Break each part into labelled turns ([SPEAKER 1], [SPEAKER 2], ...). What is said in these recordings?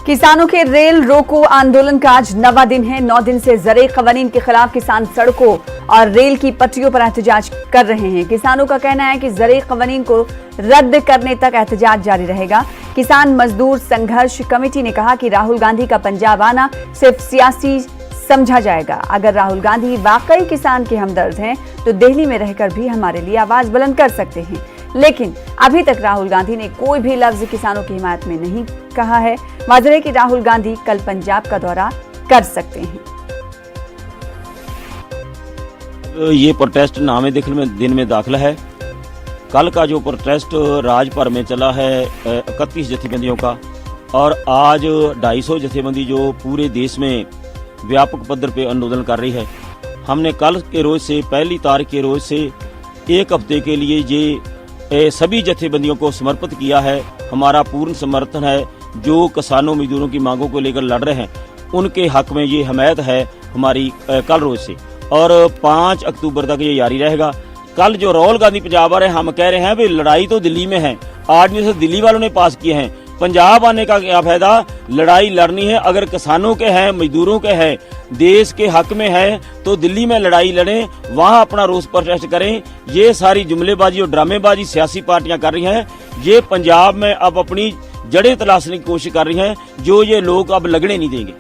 [SPEAKER 1] किसानों के रेल रोको आंदोलन का आज 9वां दिन है। 9 दिन से ज़राई क़वानीन के खिलाफ किसान सड़कों और रेल की पटरियों पर एहतजाज कर रहे हैं। किसानों का कहना है कि ज़राई क़वानीन को रद्द करने तक एहतजाज जारी रहेगा। किसान मजदूर संघर्ष कमेटी ने कहा कि राहुल गांधी का पंजाब आना सिर्फ सियासी समझा जाएगा। अगर राहुल गांधी वाकई किसान के हमदर्द हैं तो दिल्ली में रहकर भी हमारे लिए आवाज बुलंद कर सकते हैं, लेकिन अभी तक राहुल गांधी ने कोई भी लफ्ज किसानों की हिमायत में नहीं कहा है। वाज़ेह है कि राहुल गांधी कल पंजाब का दौरा कर सकते हैं।
[SPEAKER 2] ये प्रोटेस्ट नामे दिन में दाखिला है। कल का जो प्रोटेस्ट राज भर में चला है 31 जथेबंदियों का, और आज 250 जथेबंदी जो पूरे देश में व्यापक पद्धर पे आंदोलन कर रही है। हमने कल के रोज से पहली तारीख के रोज से एक हफ्ते के लिए ये सभी जथेबंदियों को समर्पित किया है। हमारा पूर्ण समर्थन है। जो किसानों मजदूरों की मांगों को लेकर लड़ रहे हैं उनके हक में ये हमायत है हमारी कल रोज से, और 5 अक्टूबर तक ये जारी रहेगा। कल जो राहुल गांधी पंजाब आ रहे हैं, हम कह रहे हैं भाई लड़ाई तो दिल्ली में है, ऑर्डिनेंस दिल्ली वालों ने पास किए हैं। पंजाब आने का क्या फायदा? लड़ाई लड़नी है अगर किसानों के हैं, मजदूरों के हैं, देश के हक में है तो दिल्ली में लड़ाई लड़ें, वहां अपना रोष प्रोटेस्ट करें। ये सारी जुमलेबाजी और ड्रामेबाजी सियासी पार्टियां कर रही हैं। ये पंजाब में अब अपनी जड़ें तलाशने की कोशिश कर रही हैं, जो ये लोग अब लगने नहीं देंगे।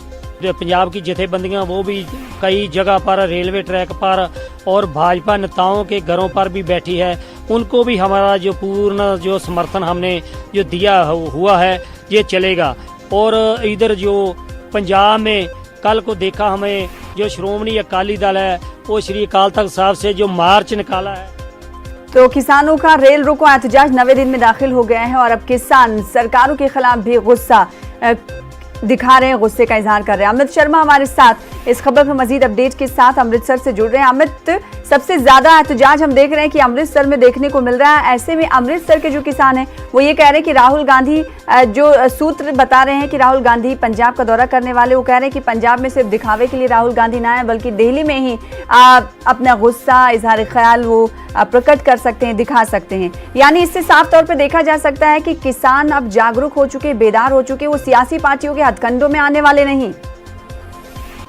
[SPEAKER 3] जो पंजाब की जथेबंदियां वो भी कई जगह पर रेलवे ट्रैक पर और भाजपा नेताओं के घरों पर भी बैठी है। उनको भी हमारा जो पूर्ण जो समर्थन हमने जो दिया हुआ है ये चलेगा। और इधर जो पंजाब में कल को देखा हमें जो श्रोमणी अकाली दल है वो श्री अकाल तख्त साहब से जो मार्च निकाला है।
[SPEAKER 1] तो किसानों का रेल रोको एहतजाज 9वें दिन में दाखिल हो गया है और अब किसान सरकारों के खिलाफ भी गुस्सा दिखा रहे हैं, गुस्से का इजहार कर रहे हैं। अमित शर्मा हमारे साथ इस खबर पर मजीद अपडेट के साथ अमृतसर से जुड़ रहे हैं। अमित, सबसे ज्यादा एहतजाज हम देख रहे हैं कि अमृतसर में देखने को मिल रहा है। ऐसे में अमृतसर के जो किसान हैं वो ये कह रहे हैं कि राहुल गांधी, जो सूत्र बता रहे हैं कि राहुल गांधी पंजाब का दौरा करने वाले, वो कह रहे हैं कि पंजाब में सिर्फ दिखावे के लिए राहुल गांधी ना आए बल्कि दिल्ली में ही अपना गुस्सा, इजहार ख्याल वो प्रकट कर सकते हैं, दिखा सकते हैं। यानी इससे साफ तौर पर देखा जा सकता है कि किसान अब जागरूक हो चुके, बेदार हो चुके, वो सियासी पार्टियों के हथकंडों में आने वाले नहीं।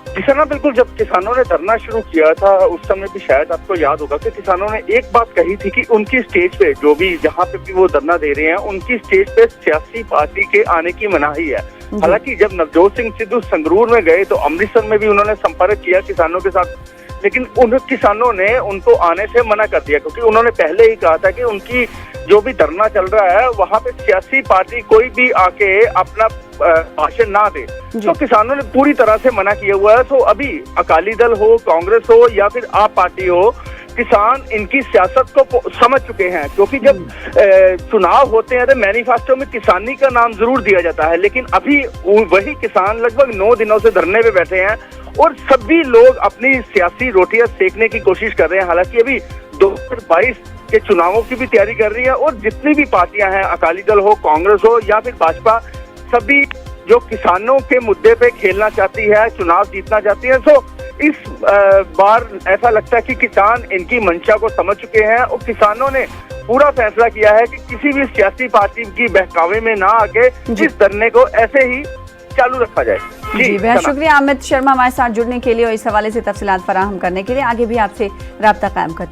[SPEAKER 4] किसानों बिल्कुल, जब किसानों ने धरना शुरू किया था उस समय भी शायद आपको याद होगा कि किसानों ने एक बात कही थी कि उनकी स्टेज पे जो भी जहाँ पे भी वो धरना दे रहे हैं उनकी स्टेज पे सियासी पार्टी के आने की मनाही है। हालांकि जब नवजोत सिंह सिद्धू संगरूर में गए तो अमृतसर में भी उन्होंने संपर्क किया किसानों के साथ, लेकिन उन किसानों ने उनको आने से मना कर दिया क्योंकि उन्होंने पहले ही कहा था कि उनकी जो भी धरना चल रहा है वहां पे सियासी पार्टी कोई भी आके अपना भाषण ना दे। तो किसानों ने पूरी तरह से मना किया हुआ है। तो अभी अकाली दल हो, कांग्रेस हो या फिर आप पार्टी हो, किसान इनकी सियासत को समझ चुके हैं। क्योंकि जब चुनाव होते हैं तो मैनिफेस्टो में किसानी का नाम जरूर दिया जाता है, लेकिन अभी वही किसान लगभग 9 दिनों से धरने पे बैठे हैं और सभी लोग अपनी सियासी रोटियां सेकने की कोशिश कर रहे हैं। हालांकि अभी 2022 के चुनावों की भी तैयारी कर रही है और जितनी भी पार्टियां हैं, अकाली दल हो, कांग्रेस हो या फिर भाजपा, सभी जो किसानों के मुद्दे पे खेलना चाहती है, चुनाव जीतना चाहती है। तो इस बार ऐसा लगता है कि किसान इनकी मंशा को समझ चुके हैं और किसानों ने पूरा फैसला किया है कि किसी भी सियासी पार्टी की बहकावे में ना आके इस धरने को ऐसे ही चालू रखा जाए।
[SPEAKER 1] जी, बेहद शुक्रिया अमित शर्मा हमारे साथ जुड़ने के लिए और इस हवाले से तफसीलात फराहम करने के लिए। आगे भी आपसे राब्ता कायम करते